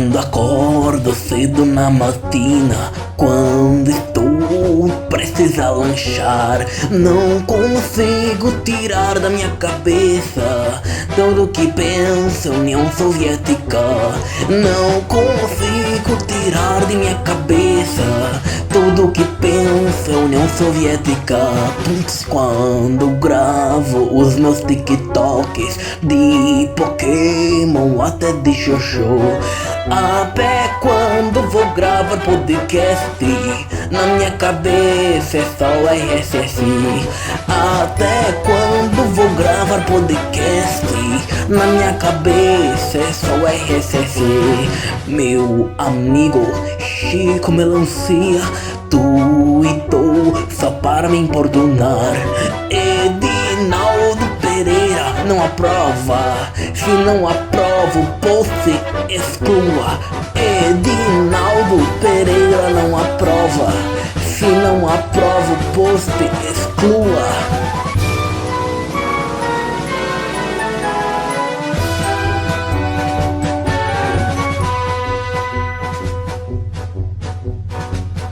Quando acordo cedo na matina, quando estou prestes a lanchar, não consigo tirar da minha cabeça tudo que pensa União Soviética. Não consigo tirar de minha cabeça tudo que pensa União Soviética. Quando gravo os meus TikToks de Pokémon até de Jojo, até quando vou gravar podcast, na minha cabeça é só RSS. Até quando vou gravar podcast, na minha cabeça é só RSS. Meu amigo Chico Melancia tweetou só para me importunar. Edinaldo Pereira não aprova. Se não aprova o post, exclua. Edinaldo Pereira não aprova. Se não aprova o post, exclua.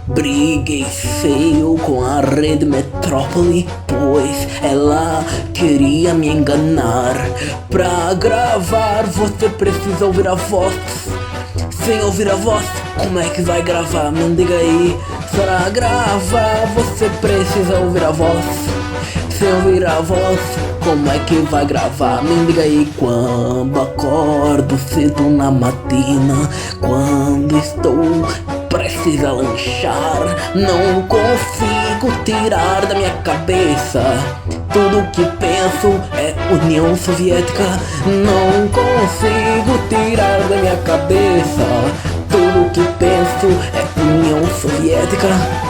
Briguei feio com a Rede Metrópole, pois ela queria me enganar. Pra gravar você precisa ouvir a voz. Sem ouvir a voz, como é que vai gravar? Me diga aí. Para gravar você precisa ouvir a voz. Sem ouvir a voz, como é que vai gravar? Me diga aí. Quando acordo cedo na matina, quando estou prestes a lanchar, não consigo tirar da minha cabeça tudo que penso é União Soviética. Não consigo tirar da minha cabeça tudo que penso é União Soviética.